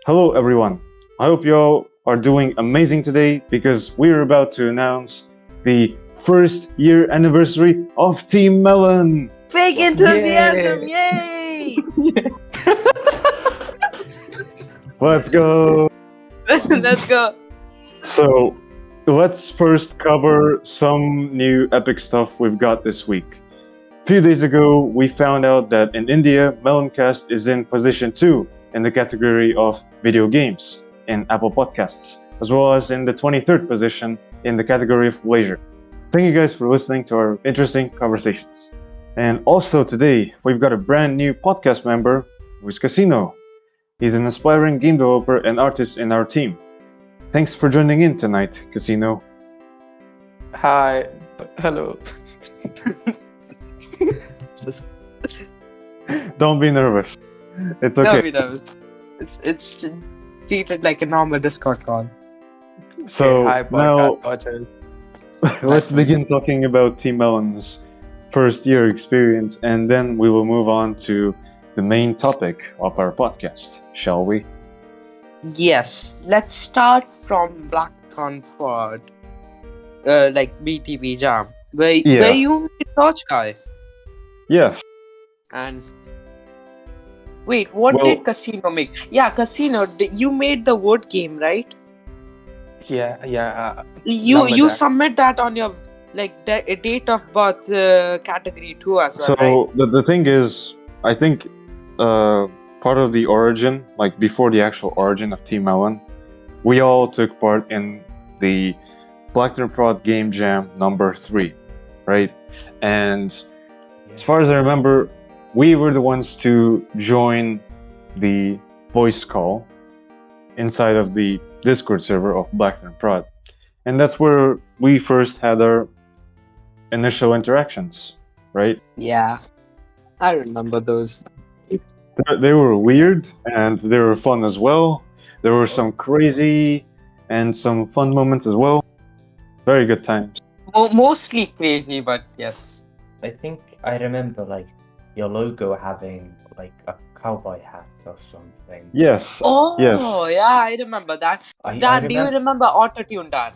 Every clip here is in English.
Hello, everyone. I hope you all are doing amazing today because we're about to announce the first year anniversary of Team Melon. Fake enthusiasm, Yay! yay! Let's go. Let's go. So, let's first cover some new epic stuff we've got this week. A few days ago, we found out that in India, Meloncast is in position 2 in the category of video games in Apple Podcasts, as well as in the 23rd position in the category of leisure. Thank you guys for listening to our interesting conversations. And also today, we've got a brand new podcast member who's Casino. He's an aspiring game developer and artist in our team. Thanks for joining in tonight, Casino. Hi. Hello. Don't be nervous. It's No, okay. we don't. It's treated like a normal Discord call. So Hi, now podcast watchers. let's begin talking about Team Melon's first year experience, and then we will move on to the main topic of our podcast, shall we? Yes, let's start from Blackthorn Pod, like BTB Jam, where Yeah. you made Torch Guy. Yes. And wait, what Well- did Casino make? Yeah, Casino, you made the word game, right? Yeah. You Lumberjack. submit that on your date of birth category too as well, So right? the thing is, I think part of the origin, like before the actual origin of Team Melon, we all took part in the Blackthorn Prod Game Jam number 3, right? And as far as I remember, we were the ones to join the voice call inside of the Discord server of Blackthorn Prod. And that's where we first had our initial interactions, right? Yeah, I remember those. They were weird and they were fun as well. There were some crazy and some fun moments as well. Very good times. Mostly crazy, but yes. I think I remember like your logo having like a cowboy hat or something. Yes. Oh, Yes. yeah, I remember that. I Dan, do you remember Autotune, Dan?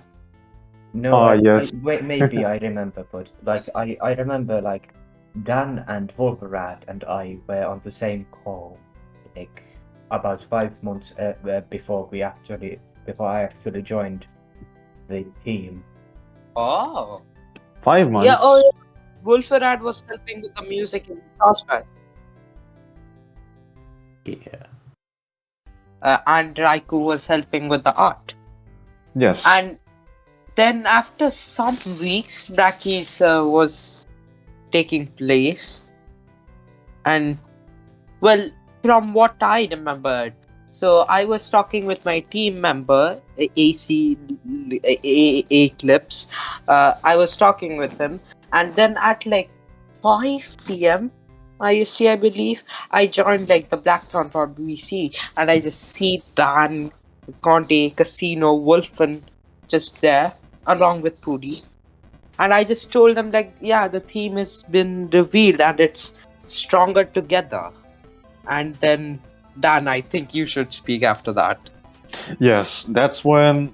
No, Ah, yes. wait, maybe I remember, but like I remember like Dan and Wolfenrahd and I were on the same call, like about 5 months before I actually joined the team. Oh. 5 months. Yeah, oh, yeah. Wolfenrahd was helping with the music in Crossfire. Yeah. And Raiku was helping with the art. Yes. And then after some weeks, Bracky's was taking place. And, well, from what I remembered, so I was talking with my team member, AC Eclipse. I was talking with him. And then at like 5 p.m. IST, I believe, I joined like the Blackthorn Pod VC. And I just see Dan, Conte, Casino, Wolfen just there, along with Pudi. And I just told them like, yeah, the theme has been revealed and it's stronger together. And then, Dan, I think you should speak after that. Yes, that's when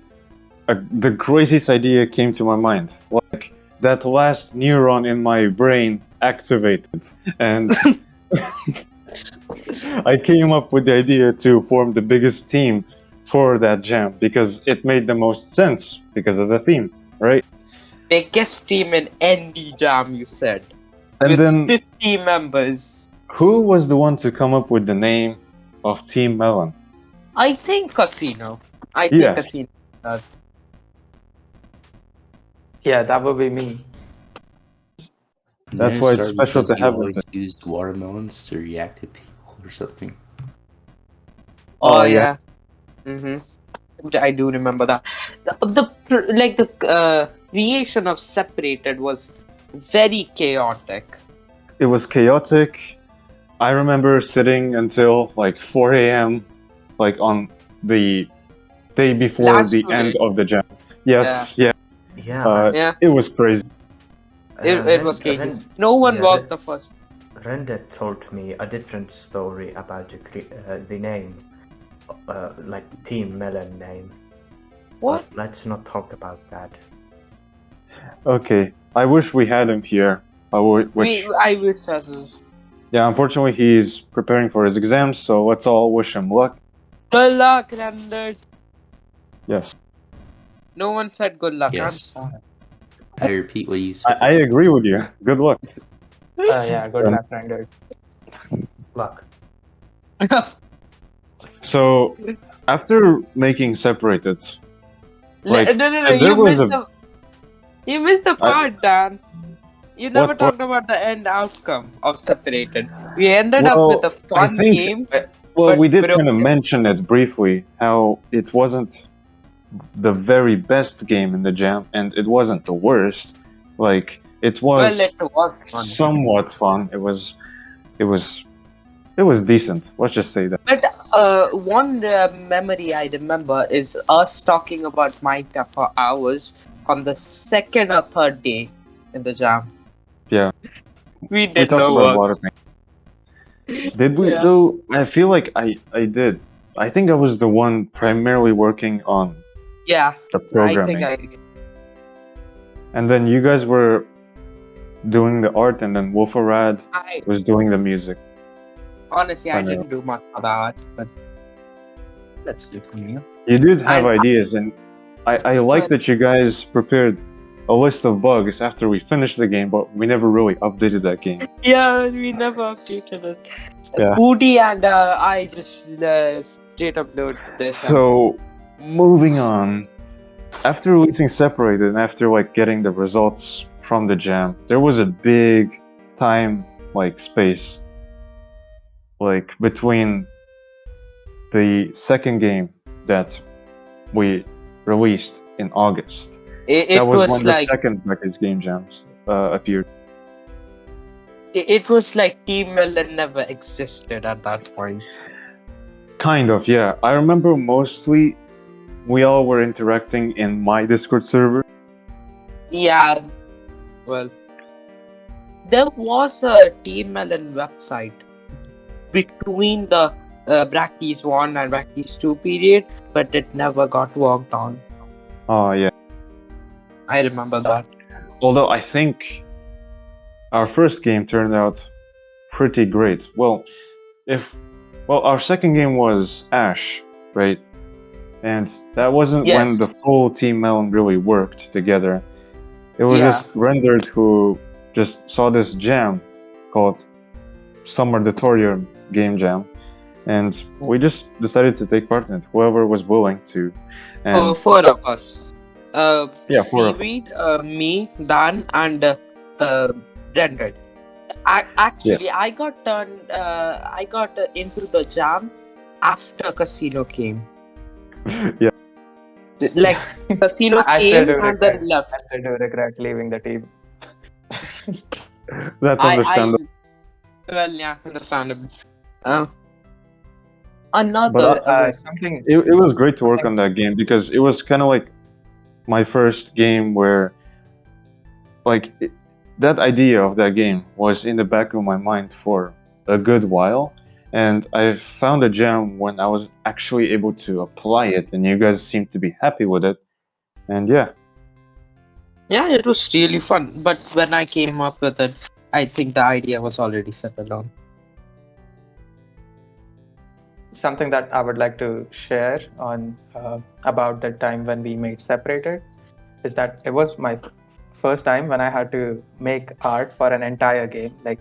the craziest idea came to my mind. Like, that last neuron in my brain activated, and I came up with the idea to form the biggest team for that jam because it made the most sense because of the theme, right? Biggest team in ND Jam, you said. And with then 50 members. who was the one to come up with the name of Team Melon? I think Casino. I think Yes. Casino. Yeah, that would be me. That's Didn't why it it's start special because to you have always it. used watermelons to react to people or something. Oh, Oh, yeah. yeah. Mm-hmm. I do remember that. The creation of Separated was very chaotic. It was chaotic. I remember sitting until like 4 a.m. like on the day before Last the 2 end days. of the jam. Yes, yeah. Yeah. Yeah, It was crazy. it was crazy. No one worked the first. Render told me a different story about the name. like Team Melon name. What? But let's not talk about that. Okay, I wish we had him here. I wish as well. Yeah, unfortunately, he's preparing for his exams, so let's all wish him luck. Good luck, Render. Yes, No one said good luck. I'm Yes. sorry. I repeat what you said. I agree with you. Good luck. Yeah, good Um, luck, Render. Luck. So, after making separated, like, no. there was You missed the I- part, Dan. You never What talked about the end outcome of Separated. We ended up with a I fun think, game, well, but we did kind of broken. mention it briefly, how it wasn't the very best game in the jam, and it wasn't the worst. Like, it was Well, it was fun. somewhat fun. It was decent. Let's just say that. But one memory I remember is us talking about Minecraft for hours on the second or third day in the jam. Yeah. We We did talked no about a work. lot of things. Did we Yeah. though? I feel like I did. I think I was the one primarily working on Yeah, the I programming, think and then you guys were doing the art, and then Wolfenrahd I was doing the music. honestly I Primarily. didn't do much of that, but let's do from you. You did have And- ideas, and I like that you guys prepared a list of bugs after we finished the game, but we never really updated that game. Yeah, we never updated it. Yeah. Woody and I just straight up load this. So, moving on. After releasing Separated and after like getting the results from the jam, there was a big time like space like between the second game that we released in August. It That was was when the like second package game jams appeared. it was like Team Melon never existed at that point. Kind of, yeah. I remember mostly we all were interacting in my Discord server. Yeah, well, there was a Team Melon website between the Brackeys 1 and Brackeys 2 period, but it never got worked on. Oh, yeah. I remember that. Although I think our first game turned out pretty great. Well, our second game was Ash, right? And that wasn't when Yes. the full Team Melon really worked together. It was Yeah. just Rendered who just saw this jam called Summer Tutorial Game Jam, and we just decided to take part in it. Whoever was willing to. And Four of us. Yeah, four of us. Seaweed, me, Dan, and Rendered. Actually, I got turned. I got into the jam after Casino came. Yeah. Like Casino I still came do and regret. then left. I still do regret leaving the team. That's understandable. Well, yeah, understandable. Another. But Something. it was great to work on that game because it was kind of like my first game where, like, that idea of that game was in the back of my mind for a good while, and I found a jam when I was actually able to apply it, and you guys seemed to be happy with it, and yeah. Yeah, it was really fun. But when I came up with it, I think the idea was already settled on. Something that I would like to share on about the time when we made Separated is that it was my first time when I had to make art for an entire game. Like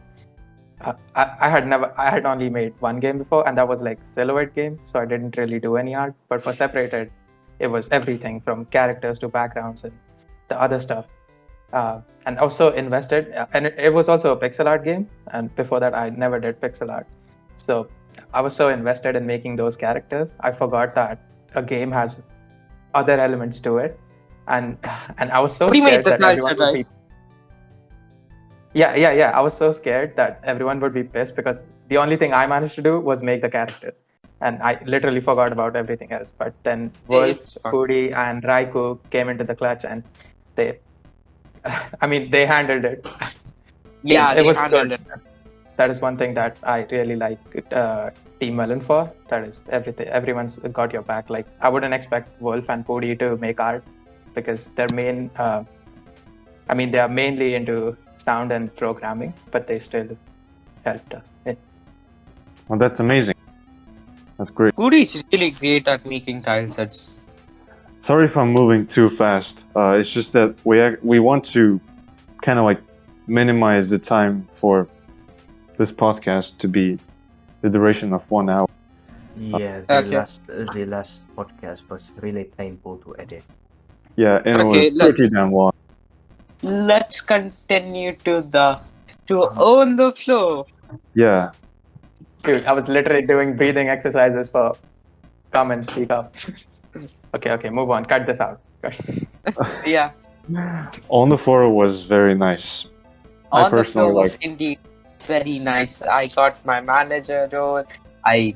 I had only made one game before, and that was like silhouette game, so I didn't really do any art. But for Separated, it was everything from characters to backgrounds and the other stuff. And also invested, and it was also a pixel art game. And before that, I never did pixel art, so I was so invested in making those characters, I forgot that a game has other elements to it, and I was so We made scared the that everyone culture, would be. Yeah. I was so scared that everyone would be pissed because the only thing I managed to do was make the characters, and I literally forgot about everything else. But then Wolf, It's fun. Foodie, and Raikou came into the clutch, and they, I mean, they handled it. Yeah, it they was handled good. it. that is one thing that I really like Team Melon for. That is everything. Everyone's got your back. Like I wouldn't expect Wolf and Pody to make art because their main. I mean, they are mainly into sound and programming, but they still helped us. Well, that's amazing. That's great. Puri is really great at making tile sets. Sorry if I'm moving too fast. It's just that we want to kind of like minimize the time for this podcast to be the duration of 1 hour. Yeah, Okay. the last podcast was really painful to edit. Yeah, and Okay, it was pretty damn long. Let's continue to own the flow. Yeah. Dude, I was literally doing breathing exercises for come and speak up. Okay, move on. Cut this out. Yeah. On the floor was very nice. I On the flow personally was like. indeed very nice. I got my manager role. I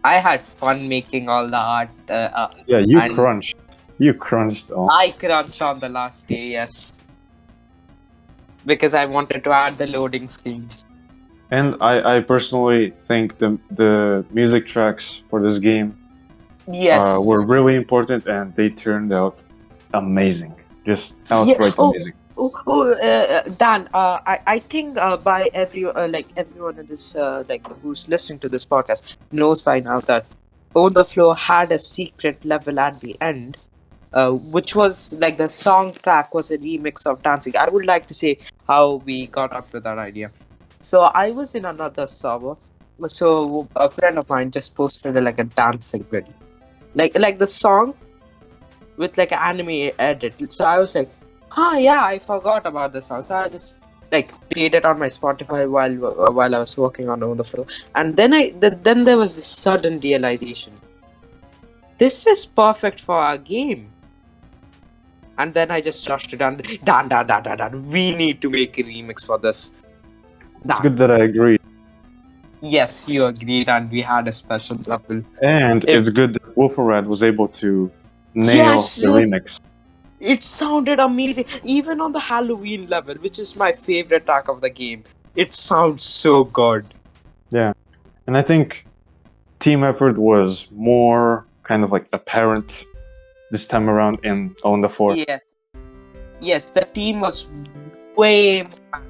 had fun making all the art. Yeah, you and crunched. You crunched on. I crunched on the last day, yes. Because I wanted to add the loading screens. And I personally think the music tracks for this game Yes. were really important, and they turned out amazing. Just outright amazing. Dan, I think by everyone in this who's listening to this podcast knows by now that On the Floor had a secret level at the end, which was like the song track was a remix of dancing. I would like to say how we got up to that idea. So I was in another server, so a friend of mine just posted like a dancing video, like the song with like an anime edit. So I was like, yeah, I forgot about this song. So I just like played it on my Spotify while I was working on the floor. And then then there was this sudden realization. This is perfect for our game. And then I just rushed it down. Dan. We need to make a remix for this. It's good that I agree. Yes, you agreed, and we had a special level. And it's good that Wolfenrahd was able to nail the remix. It sounded amazing, even on the Halloween level, which is my favorite track of the game. It sounds so good. Yeah, and I think team effort was more kind of like apparent this time around in On the Floor. Yes, the team was way more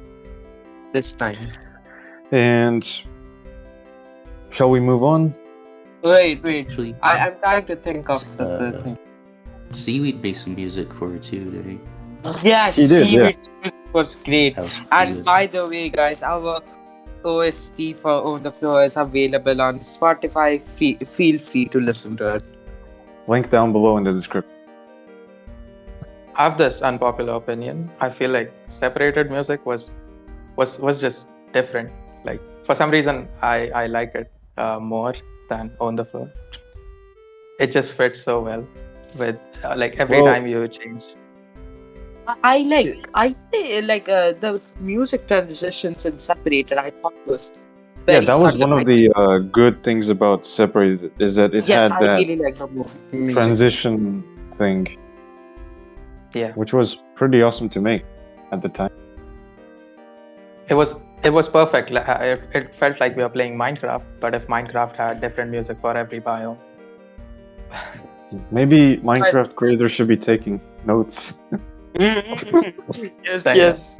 this time. And shall we move on? Wait. Actually, I'm trying to think of the thing. Seaweed made some music for it too, did he? Yes, He did, Seaweed was great. House And music. by the way, guys, our OST for On the Floor is available on Spotify. Feel free to listen to it. Link down below in the description. I have this unpopular opinion. I feel like separated music was just different. Like for some reason, I like it more than On the Floor. It just fits so well with like every Well- time you change. I think the music transitions in Separated. I thought was very That was subtle. one of the good things about Separated, is that it Yes, had I that really like the music. transition thing, Yeah, which was pretty awesome to make at the time. it was perfect. It felt like we were playing Minecraft, but if Minecraft had different music for every biome. Maybe Minecraft creators should be taking notes. Yes.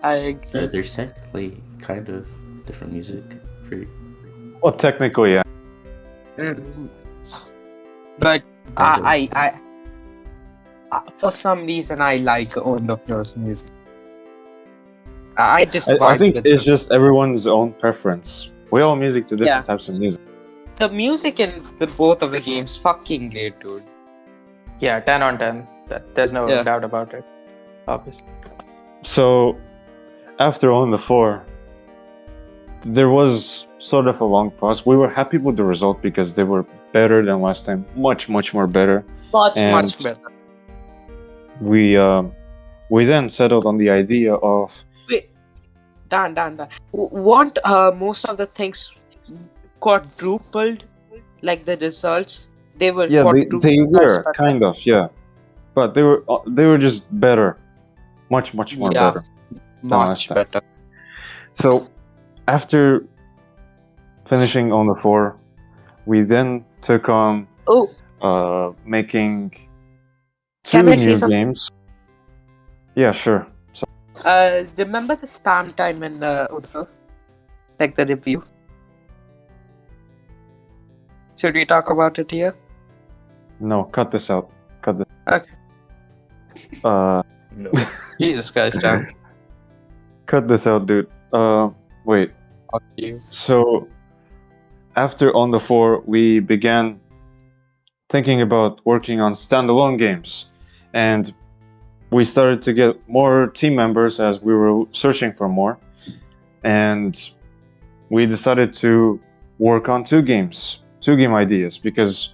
I agree. There's technically kind of different music for. Well, technically, yeah. But Kind of. I for some reason I like On the Floor's music. I just I vibe think with it's them. just everyone's own preference. We all music to different types of music. The music in the both of the games fucking great, dude. Yeah, 10 on 10. There's no Yeah. doubt about it. Obviously. So, after On the Floor, there was sort of a long pause. We were happy with the result because they were better than last time. Much more better. Much And- better. We then settled on the idea of Wait, Dan. Want most of the things quadrupled, like the results? They were they quadrupled. were kind of, yeah, but they were just better, much more Yeah. better. Much time. better. So after finishing on the 4, we then took on making Can 2 I say new something? games. Yeah, sure. So, Remember the spam time in Udko? Like the review? Should we talk about it here? no, cut this out. Cut this. Okay. Uh, No. Jesus Christ, Dan. cut this out, dude. Wait. Fuck you. So after on the 4, we began thinking about working on standalone games, and we started to get more team members as we were searching for more, and we decided to work on 2 game ideas, because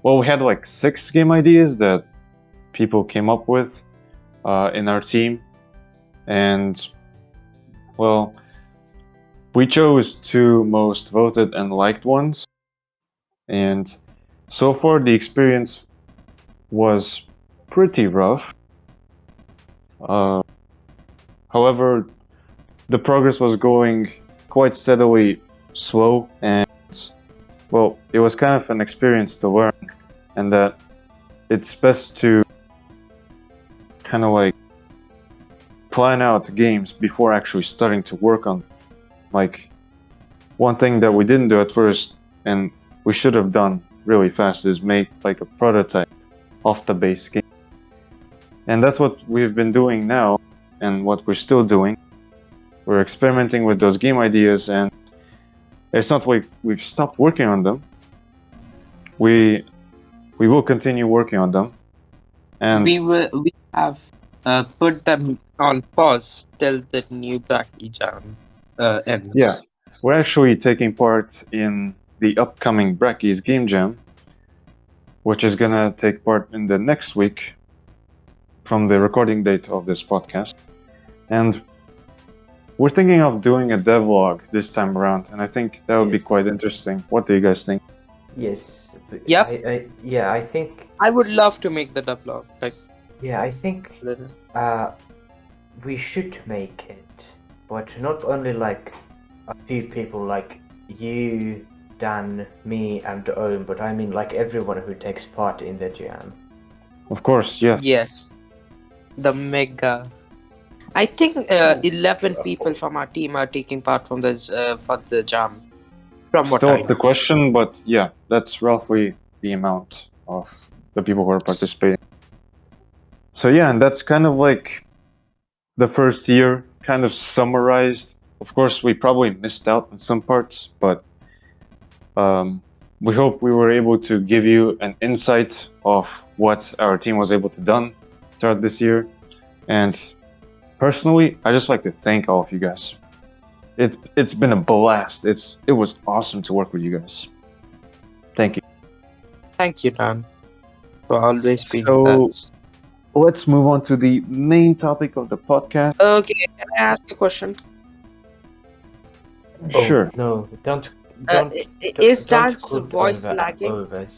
we had like 6 game ideas that people came up with in our team, and well, we chose 2 most voted and liked ones, and so far the experience was pretty rough. Uh, However, the progress was going quite steadily slow, and well, it was kind of an experience to learn, and that it's best to kind of like plan out games before actually starting to work on them. Like, one thing that we didn't do at first, and we should have done really fast, is make like a prototype of the base game. And that's what we've been doing now, and what we're still doing. We're experimenting with those game ideas, and it's not like we've stopped working on them. We will continue working on them, and We have put them on pause till the new Blackie Jam ends. yeah, we're actually taking part in the upcoming Brackies Game Jam, which is gonna take part in the next week from the recording date of this podcast. And we're thinking of doing a devlog this time around, and I think that would be Yes. quite interesting. What do you guys think? Yes. Yep. I think. I would love to make the devlog. Like, Yeah, I think we should make it, but not only like a few people like you, Dan, me, and Owen, but I mean like everyone who takes part in the jam. Of course, yes. yes, the mega. I think 11 people from our team are taking part from this for the jam. From what Still I up the know. question, but yeah, that's roughly the amount of the people who are participating. So yeah, and that's kind of like the first year, kind of summarized. Of course, we probably missed out on some parts, but we hope we were able to give you an insight of what our team was able to done throughout this year. And personally, I just like to thank all of you guys. It's been a blast. It was awesome to work with you guys. Thank you. Thank you, Dan, for always being So that. let's move on to the main topic of the podcast. Okay, can I ask a question? Sure. No, don't Is don't Dan's cut voice over lagging? others.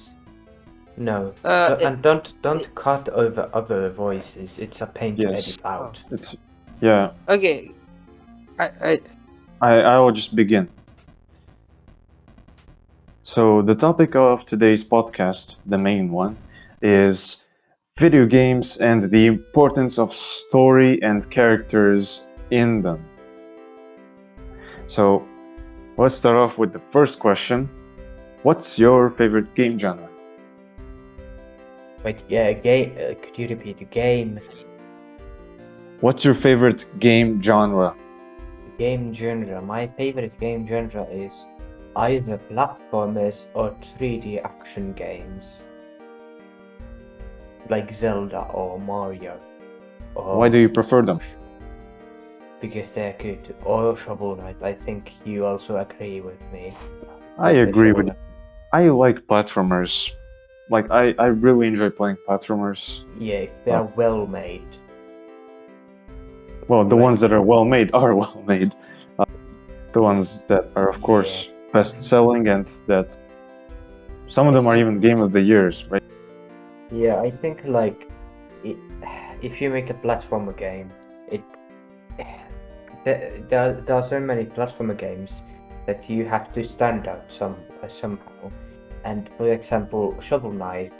No, it- and don't cut over other voices. It's a pain to Yes. edit out. It's yeah. Okay, I I will just begin. So the topic of today's podcast, the main one, is video games and the importance of story and characters in them. So let's start off with the first question. What's your favorite game genre? Wait, yeah, game. Could you repeat the game? What's your favorite game genre? Game genre. My favorite game genre is either platformers or 3D action games, like Zelda or Mario. Or Why do you prefer them? Because they're good. Or Shovel Knight. I think you also agree with me. I agree with you. I like platformers. Like I really enjoy playing platformers. Yeah, if they're well made. Well, the Right. ones that are well made are well made. The ones that are, of course, best selling, and that some of them are even game of the years, right? Yeah, I think like if you make a platformer game, there are so many platformer games that you have to stand out somehow. And for example, Shovel Knight,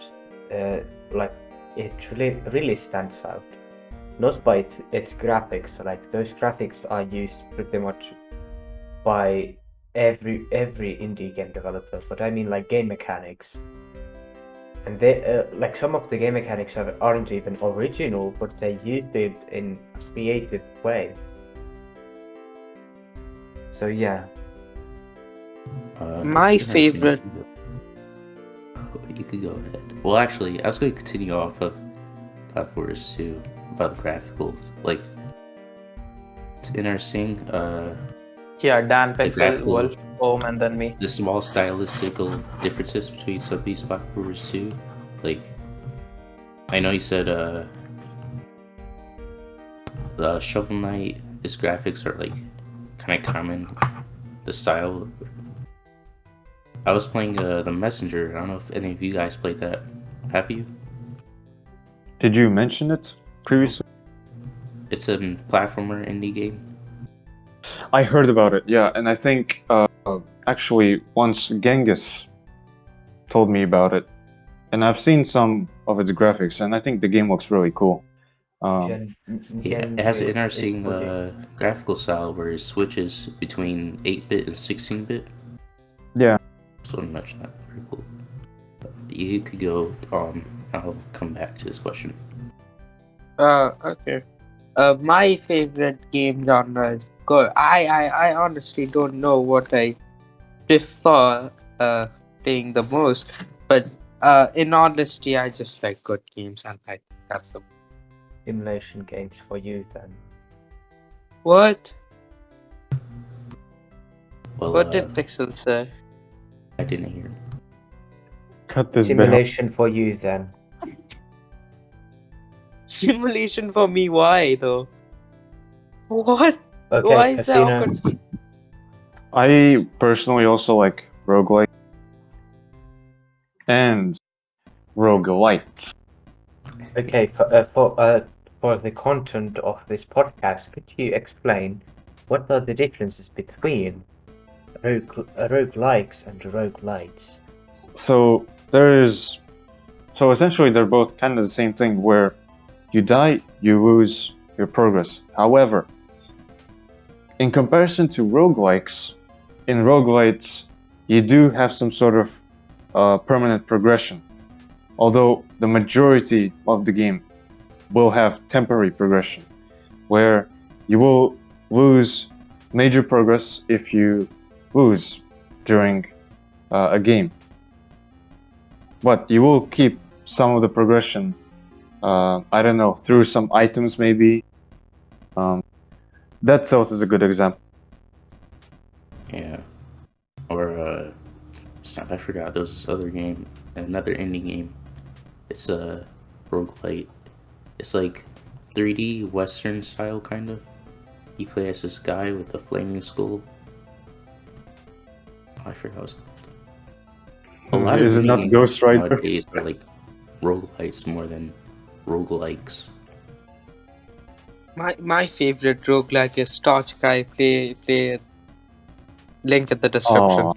like it really stands out. Not by its graphics, like those graphics are used pretty much by every indie game developer, but I mean like game mechanics. And they like some of the game mechanics aren't even original, but they used it in a creative way. So yeah. My it's interesting. favorite. You could go ahead. Well, actually, I was going to continue off of platformers too about the graphicals. Like, it's interesting. Yeah, Dan, The Pixel, graphical, Wolf, Ohm, and then me. the small stylistical differences between some of these platformers too. Like, I know you said the Shovel Knight, his graphics are like kind of common. The style. I was playing the Messenger. I don't know if any of you guys played that. Have you? Did you mention it previously? It's a platformer indie game. I heard about it, yeah, and I think actually once Genghis told me about it, and I've seen some of its graphics, and I think the game looks really cool. Yeah, it has an interesting fully- graphical style where it switches between 8-bit and 16-bit. Yeah. So much that pretty cool. But you could go. I'll come back to this question. Okay. My favorite game genre is good. I honestly don't know what I prefer playing the most, but in honesty, I just like good games, and I think that's the simulation games for you then. what. Well, What did Pixel say? I didn't hear. Cut this bit. Simulation for you then. Simulation for me? Why though? What? Okay, Why is that Casino. awkward? I personally also like roguelike and roguelite. Okay, for the content of this podcast, could you explain what are the differences between roguelikes and roguelites? So essentially they're both kind of the same thing where you die, you lose your progress. However, in comparison to roguelikes, in roguelites, you do have some sort of permanent progression. Although the majority of the game will have temporary progression, where you will lose major progress if you lose during a game. But you will keep some of the progression, I don't know, through some items maybe. Dead Cells is a good example. Yeah. Or snap! I forgot. There was this other game, another indie game. It's a roguelite. It's like 3D Western style kind of. You play as this guy with a flaming skull. I forgot what it's called. A lot Is of it not indie Ghost games Rider? nowadays are like roguelites more than roguelikes. My favorite roguelike is Torch Guy. Play link in the description. Oh,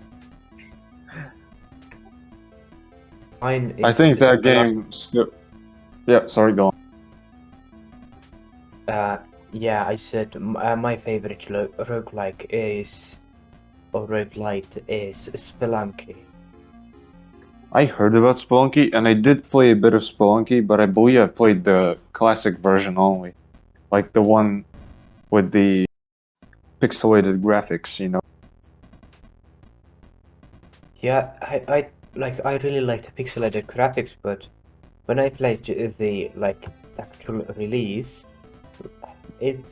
Mine I is think that Spelunky. game still. Yeah, sorry, go on. Yeah, I said my favorite roguelike is, or roguelite is Spelunky. I heard about Spelunky, and I did play a bit of Spelunky, but I believe I played the classic version only. Like the one with the pixelated graphics, you know? Yeah, I really like the pixelated graphics, but when I played the actual release, it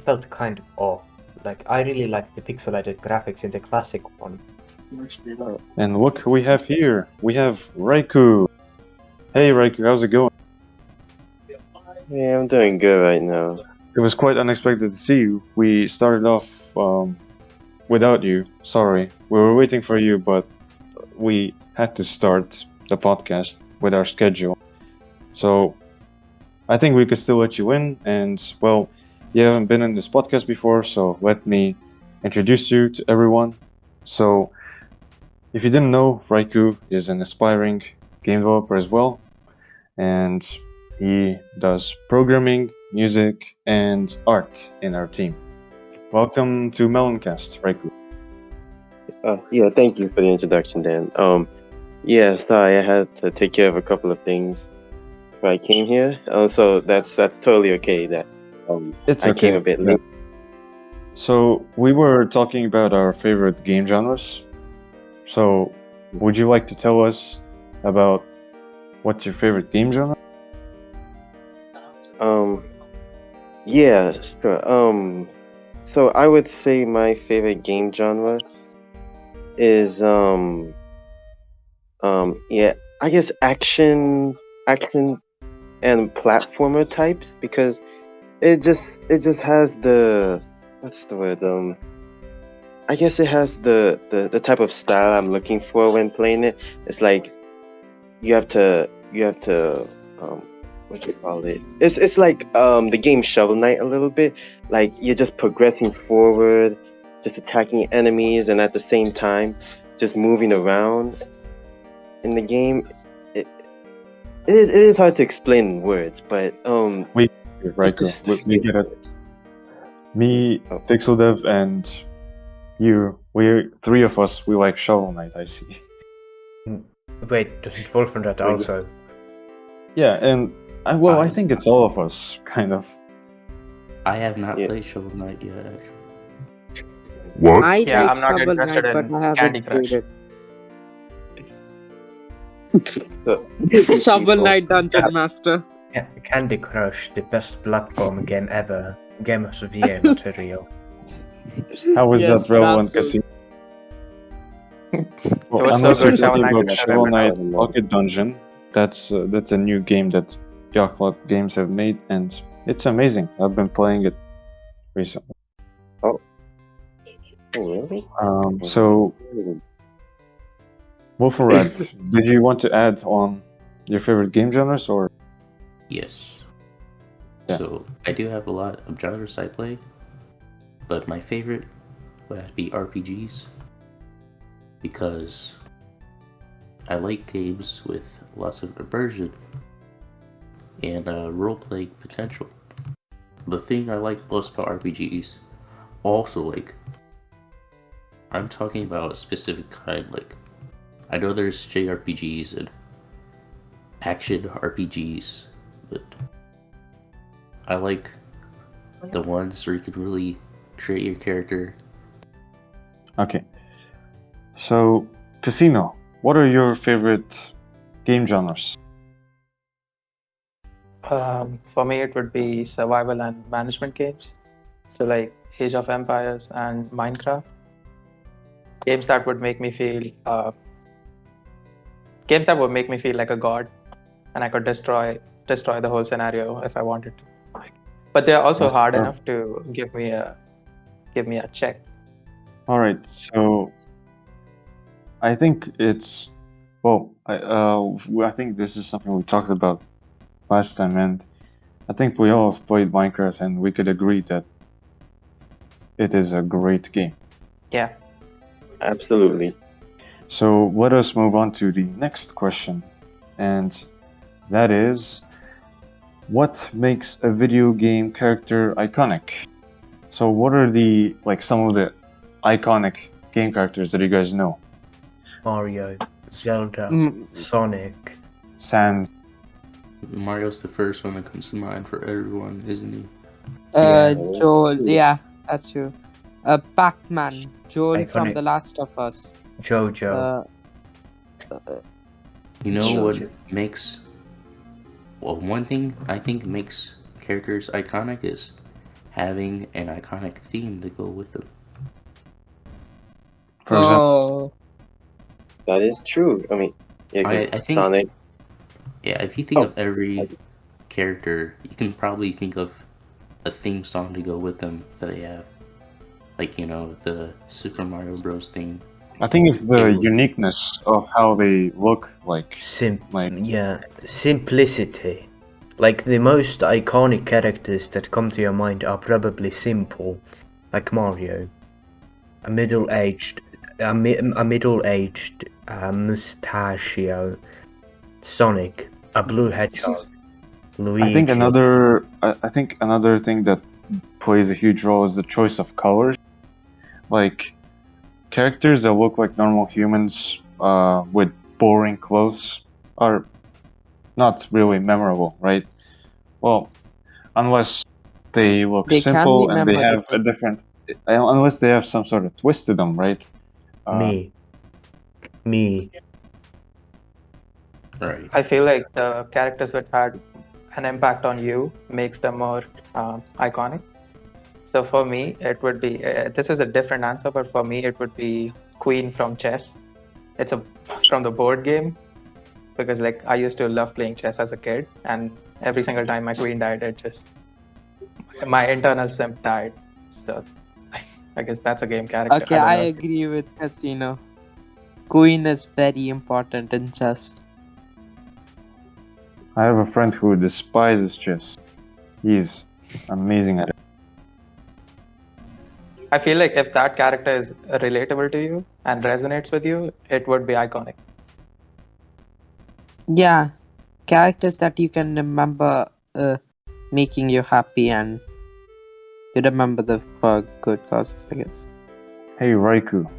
felt kind of off. Like I really like the pixelated graphics in the classic one. And look who we have here. We have Raikou. Hey Raikou, how's it going? Yeah, I'm doing good right now. It was quite unexpected to see you. We started off without you. Sorry. We were waiting for you, but we had to start the podcast with our schedule. So I think we could still let you in. And, well, you haven't been in this podcast before, so let me introduce you to everyone. So, if you didn't know, Raiku is an aspiring game developer as well, and he does programming, music, and art in our team. Welcome to Meloncast, Raiku. Yeah, thank you for the introduction, Dan. Yeah, sorry, I had to take care of a couple of things before I came here. So that's totally okay. That It's I came okay. a bit Yeah. late. So, we were talking about our favorite game genres. So, would you like to tell us about what's your favorite game genre? Yeah, sure. So I would say my favorite game genre is yeah, I guess action and platformer types because it just has the what's the word I guess it has the type of style I'm looking for when playing it. It's like you have to what you call it? It's like the game Shovel Knight a little bit. Like you're just progressing forward, just attacking enemies, and at the same time just moving around in the game. It is hard to explain in words, but We, it's Raiku, just we get it. Me, Oh. Pixel Dev, and you, we're three of us, we like Shovel Knight, I see. Wait, doesn't Wolfenrahd Oh, yes. also? Yeah, and I think it's all of us, kind of. I have not Yeah. played Shovel Knight yet. Actually. What? I Yeah, like I'm not Shovel interested Knight, but in I haven't Candy played Crush. it. Shovel Knight Dungeon Master. Candy Crush, the best platform game ever. Game of the Year material. How is Yes, that relevant, Dark Souls. Casino? It Well, was so unless you're good, Shovel talking Knight about is Shovel forever. Knight Pocket Dungeon, that's a new game that Yachtcloud Games have made, and it's amazing. I've been playing it recently. Oh, really? So, Wolfenrahd, did you want to add on your favorite game genres, or? Yes. Yeah. So I do have a lot of genres I play, but my favorite would have to be RPGs because I like games with lots of immersion and roleplay potential. The thing I like most about RPGs, also like, I'm talking about a specific kind. Like, I know there's JRPGs and action RPGs, but I like the ones where you can really create your character. Okay. So, Casino, what are your favorite game genres? For me, it would be survival and management games. So like Age of Empires and Minecraft. Games that would make me feel like a god, and I could destroy the whole scenario if I wanted to. But they're also That's hard perfect. enough to give me a check. All right. So, I think it's I think this is something we talked about last time, and I think we all have played Minecraft, and we could agree that it is a great game. Yeah. Absolutely. So let us move on to the next question, and that is, what makes a video game character iconic? So what are some of the iconic game characters that you guys know? Mario, Zelda, Mm, Sonic. Sans. Mario's the first one that comes to mind for everyone, isn't he? Yeah. Joel, yeah, that's true. Pac-Man, Joel from Iconic. The Last of Us. Jojo. You know Sure. what makes... Well, one thing I think makes characters iconic is having an iconic theme to go with them. For example, Oh, That is true. I mean, yeah, I because think... Sonic. Yeah, if you think Oh, of every character, you can probably think of a theme song to go with them that they have. Like, you know, the Super Mario Bros. Theme. I think it's the It will- uniqueness of how they look like. Yeah, simplicity. Like the most iconic characters that come to your mind are probably simple, like Mario, a middle-aged mustachio, Sonic, a blue hedgehog, I think Luigi. another thing that plays a huge role is the choice of colors. Like characters that look like normal humans with boring clothes are not really memorable, right? Well, unless they look They can be simple and they have memorable. a different, unless they have some sort of twist to them, right? Me. Right. I feel like the characters that had an impact on you makes them more iconic. So for me, it would be this is a different answer, but for me, it would be Queen from chess. It's from the board game because like I used to love playing chess as a kid, and every single time my queen died, it just my internal simp died. So I guess that's a game character. Okay, I don't I know. agree with Casino. Queen is very important in chess. I have a friend who despises chess. He's amazing at it. I feel like if that character is relatable to you and resonates with you, it would be iconic. Yeah, characters that you can remember making you happy and you remember the for good causes, I guess. Hey Raiku,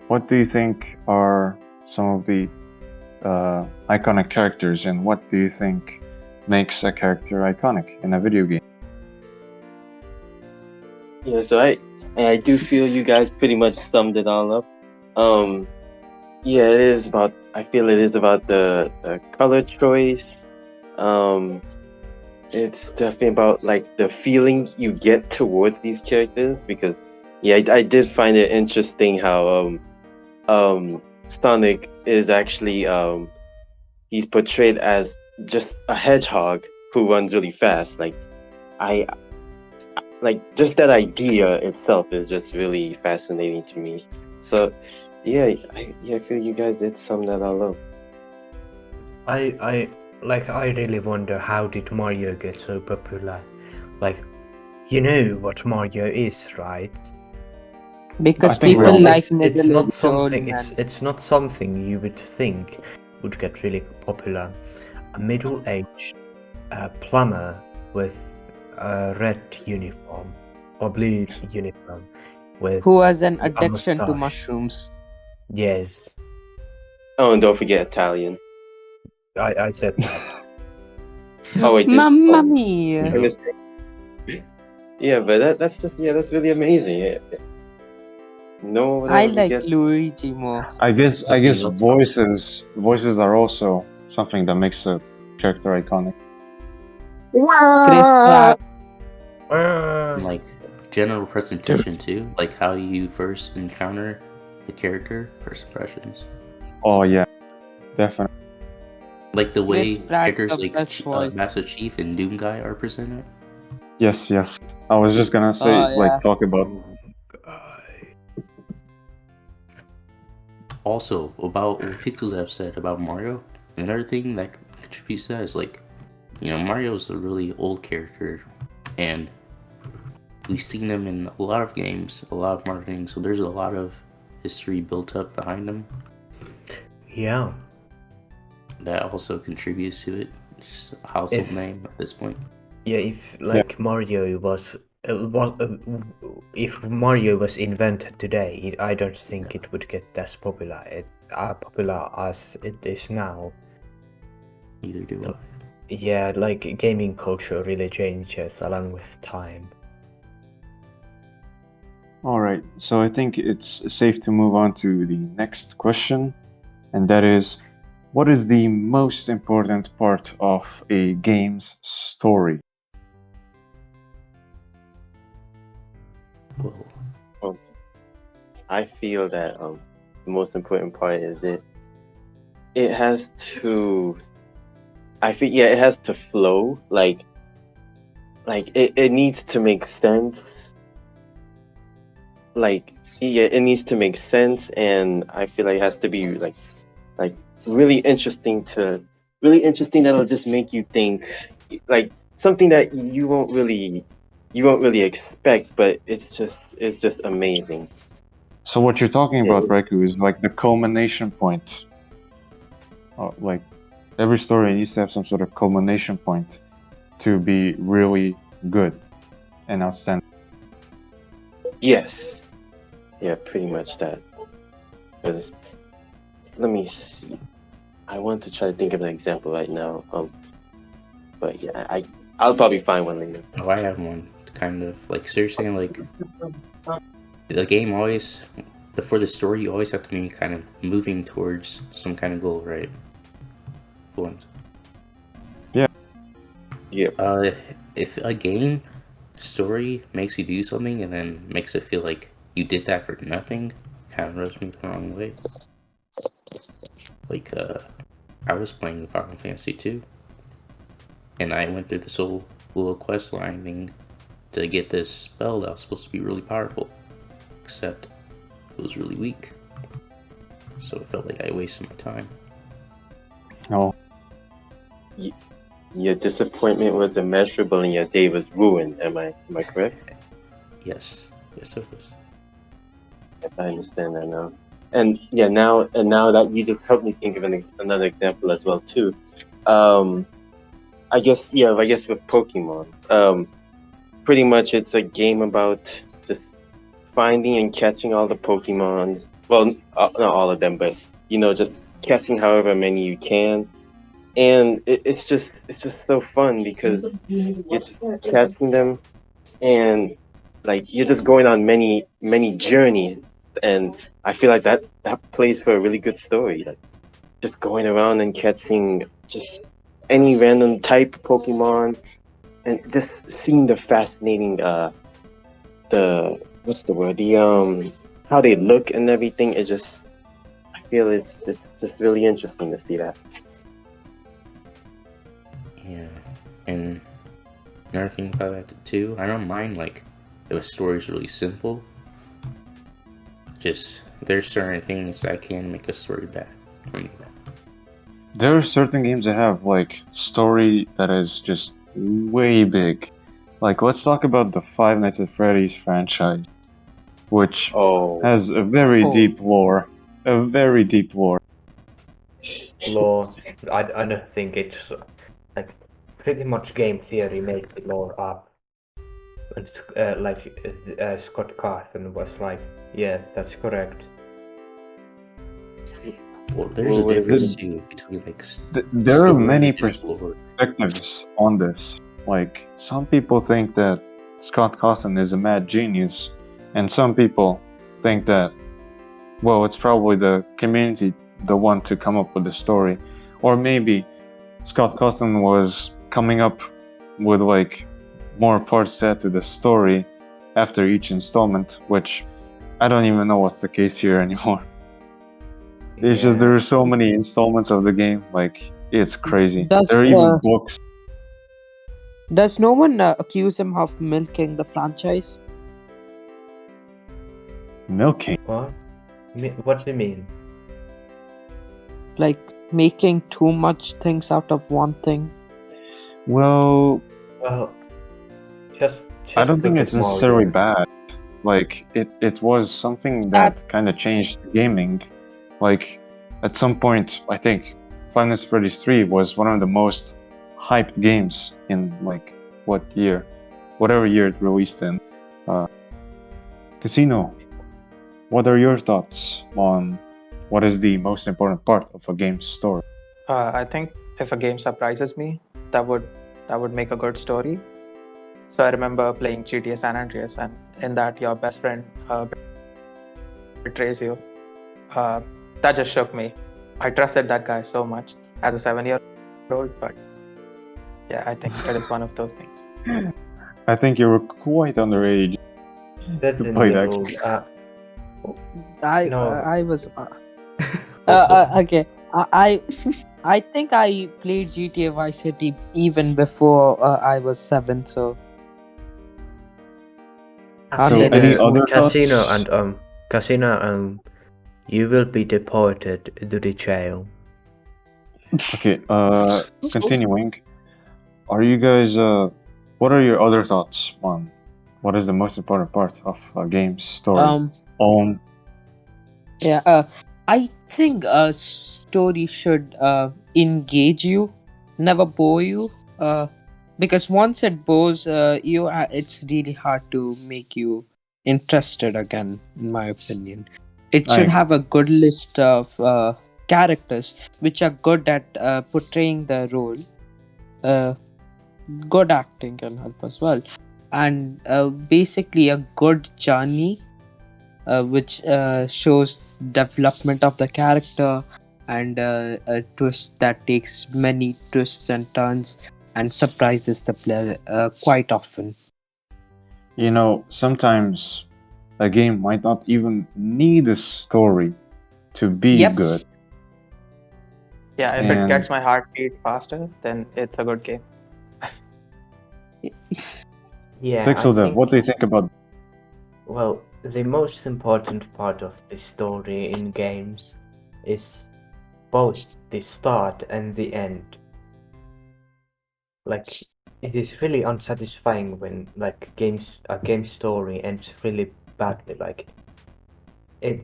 what do you think are some of the iconic characters, and what do you think makes a character iconic in a video game? Yeah, so I do feel you guys pretty much summed it all up. Yeah, it is about. I feel it is about the color choice. It's definitely about like the feeling you get towards these characters because yeah, I did find it interesting how Sonic is actually he's portrayed as just a hedgehog who runs really fast. I like just that idea itself is just really fascinating to me. So yeah, I feel you guys did sum that all up. I really wonder how did Mario get so popular? Like, you know what Mario is, right? Because I think we people all- like It's not middle-aged old something. men. It's not something you would think would get really popular. A middle-aged plumber with a red uniform or blue uniform with Who has an a addiction to mustache. mushrooms. Yes, Oh, and don't forget Italian. I said that. Oh, wait, Mamma mia! I missed it. Yeah, but that's just that's really amazing. No one I would like guess. Luigi more. I guess Something else about- voices are also something that makes a character iconic. Chris Pratt. and, like general presentation too, like how you first encounter the character, first impressions. Oh yeah, definitely. Like the way Chris Pratt, characters the like best voice. Master Chief and Doom Guy are presented. Yes. I was just gonna say Oh, yeah. talk about. Also, about what Pixel have said about Mario, another thing that contributes to that is like, Mario's a really old character, and we've seen him in a lot of games, a lot of marketing, so there's a lot of history built up behind him. Yeah. That also contributes to it. Just a household name at this point. Yeah, if like Mario was if Mario was invented today, I don't think it would get as popular as it is now. Neither do I. Yeah, like gaming culture really changes along with time. All right, so I think it's safe to move on to the next question, and that is, what is the most important part of a game's story? Well, I feel that the most important part is it has to. I feel it has to flow. Like it needs to make sense. Like it needs to make sense, and I feel like it has to be like really interesting that'll just make you think like something that you won't really expect, but it's just amazing. So what you're talking Yeah, about, Reku, is like the culmination point. Like every story needs to have some sort of culmination point to be really good and outstanding. yes, yeah, pretty much that. Because let me see. I want to try to think of an example right now. But yeah, I'll probably find one later. Oh, I have one. Kind of like seriously, like the game always, for the story, you always have to be kind of moving towards some kind of goal, right? Fluent. Yeah. If a game story makes you do something and then makes it feel like you did that for nothing, kind of rubs me the wrong way. Like, I was playing Final Fantasy 2, and I went through this whole little quest line thing to get this spell that was supposed to be really powerful, except it was really weak. So it felt like I wasted my time. Oh, Your disappointment was immeasurable and your day was ruined. Am I correct? Yes, it was. I understand that now. And yeah, now that you just helped me think of another example as well too. I guess with Pokemon. Pretty much it's a game about just finding and catching all the Pokemon. Well, not all of them, but just catching however many you can. And it's just so fun because you're just catching them, and like you're just going on many journeys, and I feel like that plays for a really good story. Like just going around and catching just any random type of Pokemon, and just seeing the fascinating the what's the word, the how they look and everything. It just, I feel it's just really interesting to see that. Yeah, and another thing about that too, I don't mind like if a story's really simple. Just there's certain things that can make a story bad for me. there are certain games that have like story that is just way big. Like let's talk about the Five Nights at Freddy's franchise, which Oh, has a very Oh. deep lore. A very deep lore. Lore. I don't think it's like pretty much game theory made the lore up. And Scott Cawthon was like, yeah, that's correct. Well, there's a What would it difference be? too between like There are story many and just lore. perspectives on this. Like some people think that Scott Cawthon is a mad genius, and some people think that, well, it's probably the community the one to come up with the story, or maybe Scott Cawthon was coming up with like more parts to add to the story after each installment, which I don't even know what's the case here anymore. It's just there are so many installments of the game, like it's crazy. Does There are even books. does no one accuse him of milking the franchise? Milking. What? What do you mean? Like making too much things out of one thing? Well, Well, just I don't think look it's at necessarily Mario. bad. Like it was something that kind of changed gaming. Like at some point, I think Five Nights at Freddy's 3 was one of the most hyped games in like what year, whatever year it released in. Casino, what are your thoughts on what is the most important part of a game's story? I think if a game surprises me, that would make a good story. So I remember playing GTA San Andreas, and in that your best friend betrays you. That just shook me. I trusted that guy so much as a 7-year-old, but yeah, I think it is one of those things. I think you were quite underage That's to in play the that old. No. I was Also, okay. I think I played GTA Vice City even before I was 7. So So any other Casino thoughts? and Casino you will be deported to the jail. Okay, continuing. are you guys? What are your other thoughts on what is the most important part of a game's story? Um, On yeah, I think a story should engage you, never bore you. Because once it bores you, it's really hard to make you interested again, in my opinion. It I should agree. have a good list of characters which are good at portraying the role. Uh, Good acting can help as well, and basically a good journey which shows development of the character, and a twist that takes many twists and turns and surprises the player quite often. You know, sometimes a game might not even need a story to be Yep. good. Yeah, if it And gets my heartbeat faster, then it's a good game. Yeah, I Pixel Dev, think, what do you think about? well, the most important part of the story in games is both the start and the end. Like, it is really unsatisfying when a game story ends really badly. It,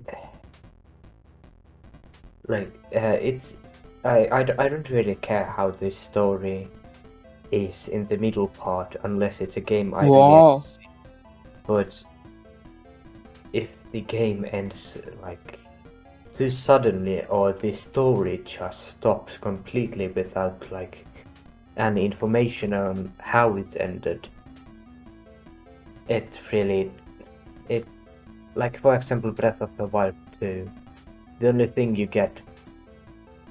it's I don't really care how the story is in the middle part unless it's a game I really Wow. but if the game ends like too suddenly or the story just stops completely without like any information on how it ended, it really it like for example Breath of the Wild 2, the only thing you get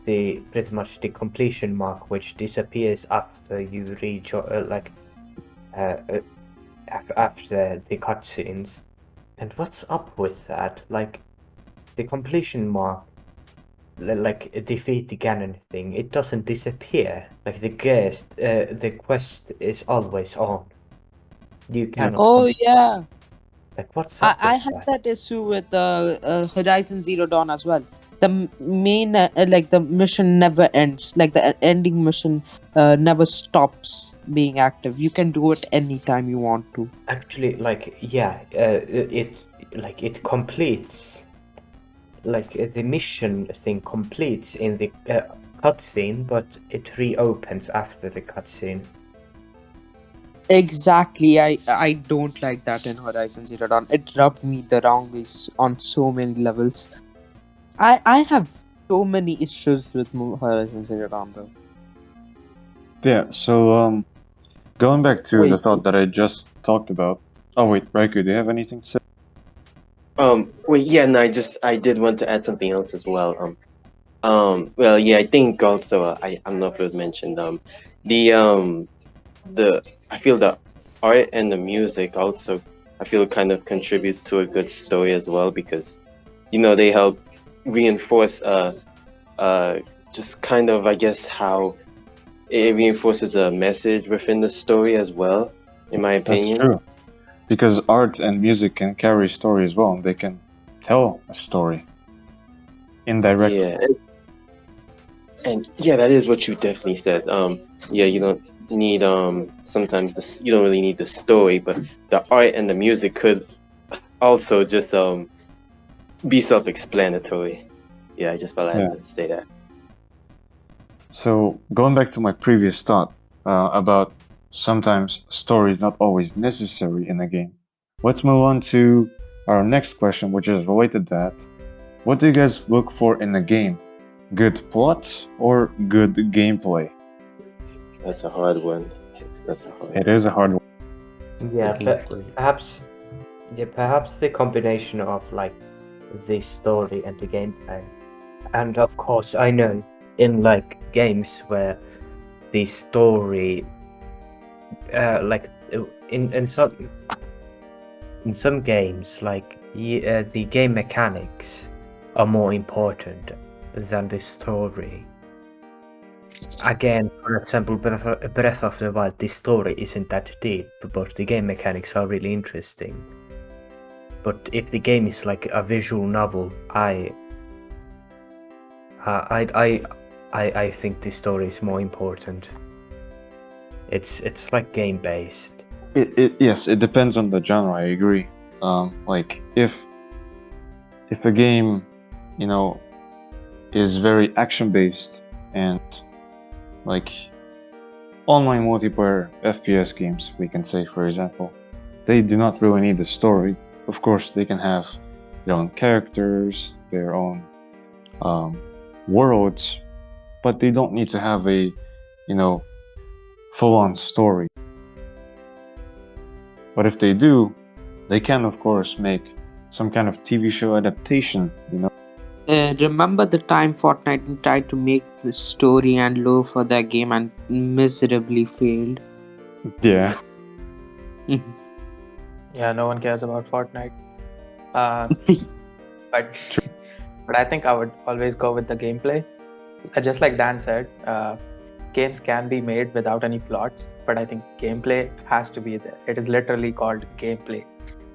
the pretty much the completion mark which disappears after you reach uh, uh, after the cutscenes. And what's up with that? Like the completion mark, like a defeat the Ganon thing, it doesn't disappear. Like the quest is always on. You Yep. cannot Oh complete. yeah, Like what's I, up I with had that? that issue with Horizon Zero Dawn as well. The main like the mission never ends. Like the ending mission never stops being active. You can do it anytime you want to. Actually, like yeah, it completes. Like the mission thing completes in the cutscene, but it reopens after the cutscene. Exactly. I don't like that in Horizon Zero Dawn. It rubbed me the wrong way on so many levels. I have so many issues with Horizon Zero Dawn though. Yeah, so going back to the Wait, thought that I just talked about. Oh wait, Raiku, do you have anything to say? wait, yeah, no, I did want to add something else as well. Well, yeah, I think also, I don't know if it was mentioned, the, the, I feel the art and the music also, I feel kind of contributes to a good story as well because, they help reinforce, just kind of, I guess, how it reinforces a message within the story as well, in my That's opinion. true. Because art and music can carry story as well. They can tell a story indirectly. Yeah, and yeah, that is what you definitely said. Yeah, you don't need sometimes you don't really need the story, but the art and the music could also just be self-explanatory. Yeah, I just felt I had Yeah. to say that. So going back to my previous thought about sometimes story is not always necessary in a game. Let's move on to our next question, which is related to that. What do you guys look for in a game? Good plot or good gameplay? That's a hard one. That's a hard It one. is a hard one. Yeah, Gameplay. perhaps the combination of like the story and the gameplay, and of course I know in like games where the story, like in some games like the game mechanics are more important than the story. Again, for example, Breath of the Wild, the story isn't that deep, but the game mechanics are really interesting. But if the game is like a visual novel, I think the story is more important. It's like game based. Yes, it depends on the genre. I agree. Like if a game, you know, is very action based and like online multiplayer FPS games, we can say, for example, they do not really need a story. Of course, they can have their own characters, their own worlds, but they don't need to have a, you know, full-on story. But if they do, they can, of course, make some kind of TV show adaptation, you know. Remember the time Fortnite tried to make the story and lore for their game and miserably failed? Yeah. Yeah, no one cares about Fortnite. But I think I would always go with the gameplay. Just like Dan said, games can be made without any plots, but I think gameplay has to be there. It is literally called gameplay.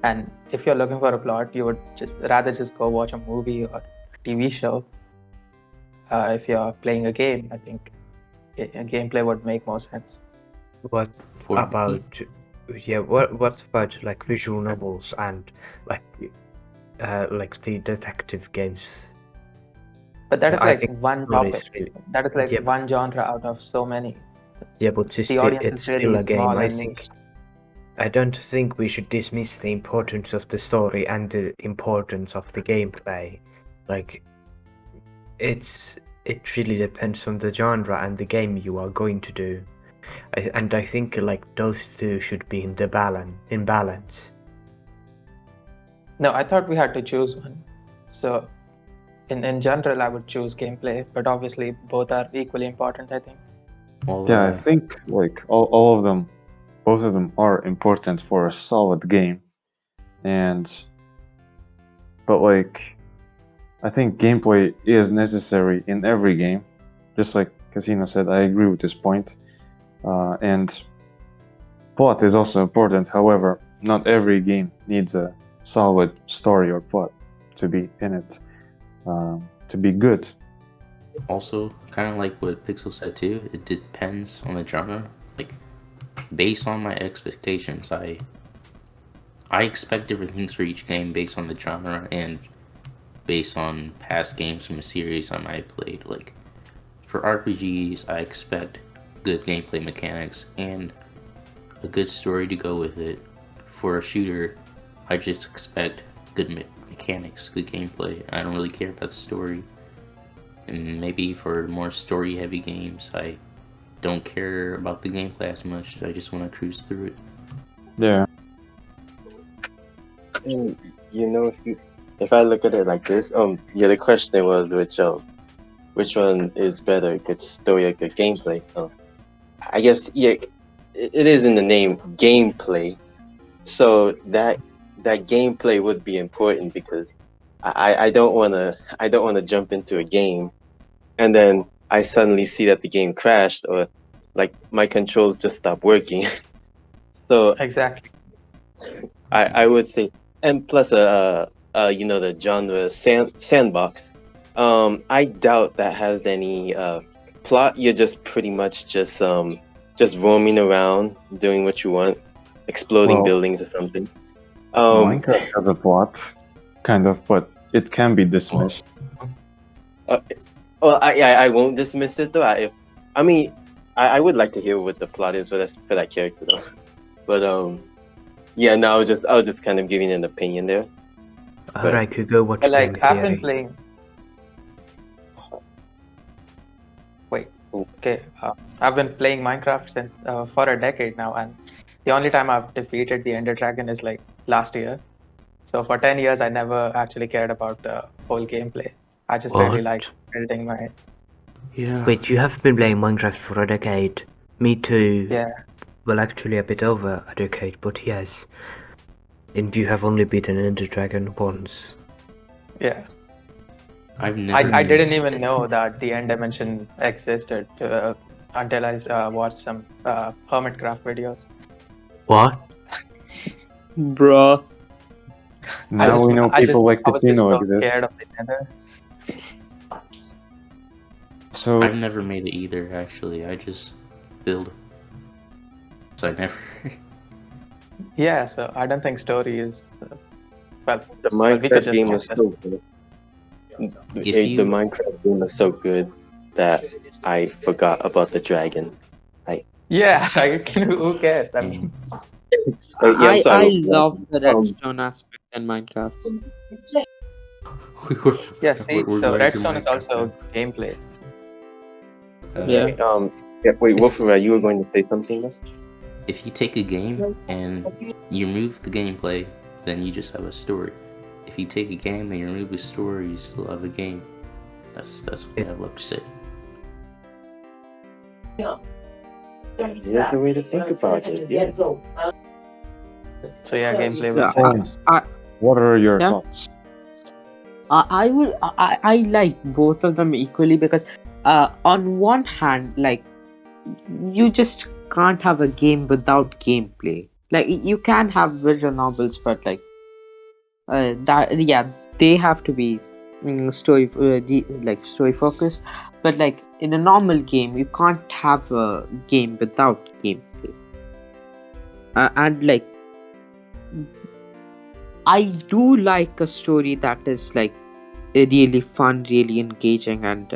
And if you're looking for a plot, you would rather just go watch a movie or a TV show. If you're playing a game, I think a gameplay would make more sense. What For about what about like visual novels and like the detective games? But that is I like think one story is topic. really- That is like Yeah, one genre out of so many. yeah, but The audience it's is really still a game. small I and think niche. I don't think we should dismiss the importance of the story and the importance of the gameplay. Like it really depends on the genre and the game you are going to do. And I think like those two should be in balance. No, I thought we had to choose one. So in general, I would choose gameplay, but obviously both are equally important, I think. Well, Yeah, I think like all of them, both of them are important for a solid game. But like I think gameplay is necessary in every game. Just like Casino said, I agree with this point. And plot is also important. However, not every game needs a solid story or plot to be in it, to be good. also, kind of like what Pixel said too, it depends on the genre. Like, based on my expectations, I expect different things for each game based on the genre and based on past games from a series I might have played. Like, for RPGs, I expect good gameplay mechanics and a good story to go with it. For a shooter, I just expect good mechanics, good gameplay. I don't really care about the story. And maybe for more story-heavy games, I don't care about the gameplay as much. I just want to cruise through it. Yeah. And you know, if I look at it like this, yeah, the question was which one is better, good story or good gameplay? I guess yeah, it is in the name gameplay, so that gameplay would be important because I don't wanna jump into a game and then I suddenly see that the game crashed or like my controls just stopped working. So Exactly. I would say, and plus you know, the genre sandbox. I doubt that has any plot. You're just pretty much just roaming around doing what you want, exploding Well, buildings or something. Minecraft has a plot, kind of, but it can be dismissed. Well, I won't dismiss it though. I mean, I would like to hear what the plot is for that character though. But yeah, no, I was just kind of giving an opinion there. But- Alright, could go watch But like game I've been theory. playing. Wait. Okay. I've been playing Minecraft since for a decade now, and the only time I've defeated the Ender Dragon is like last year. So for 10 years, I never actually cared about the whole gameplay. I just really What? like building my. Yeah. Wait, you have been playing Minecraft for a decade? Me too. Yeah. Well, actually a bit over a decade, but yes. And you have only beaten Ender Dragon once. Yeah. I've never. I made- didn't even know that the end dimension existed until I watched some Hermitcraft videos. What? Bruh. Now we know people like I was just Casino so exist. scared of the Ender. So I've never made it either. Actually, I just build. So I never. Yeah, so I don't think story is well. The Well, we could Minecraft just game was discuss. so good. If The you Minecraft game was so good that I forgot about the dragon. Yeah, right. Who cares? I mean, Yeah, I'm sorry. I Wolfram. love the redstone aspect in Minecraft. we're, yeah. See, we're so going to Redstone is Minecraft also now. gameplay. Yeah. Yeah, wait, Wolfram, you were going to say something? Though? If you take a game and you remove the gameplay, then you just have a story. If you take a game and you remove the story, you still have a game. That's what I love to say. There's a way to think about it. Yeah. So yeah, gameplay Yeah, will change. What are your Yeah. thoughts? I like both of them equally because on one hand, like, you just can't have a game without gameplay. Like, you can have visual novels, but like they have to be story focused. But like in a normal game, you can't have a game without gameplay. And like, I do like a story that is like really fun, really engaging, and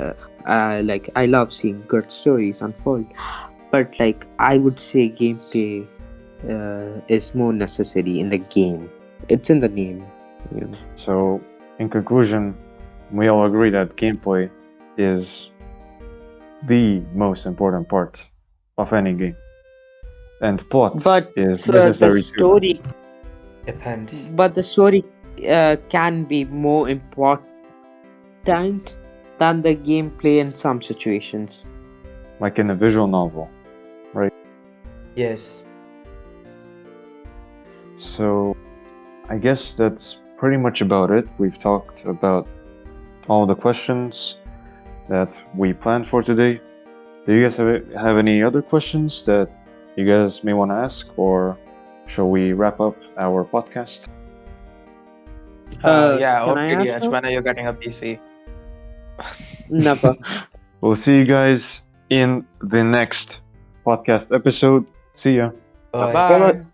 like, I love seeing good stories unfold. But like, I would say gameplay is more necessary in the game. It's in the name, you know. So, in conclusion, we all agree that gameplay is the most important part of any game, and plot But is the necessary too. story, Depends. but the story can be more important than the gameplay in some situations. Like in a visual novel, right? Yes. So, I guess that's pretty much about it. We've talked about all the questions that we planned for today. Do you guys have any other questions that you guys may want to ask, or shall we wrap up our podcast? Yeah, Can I ask OPDH, now? when are you getting a PC? Never. We'll see you guys in the next podcast episode. See ya. Bye. Bye.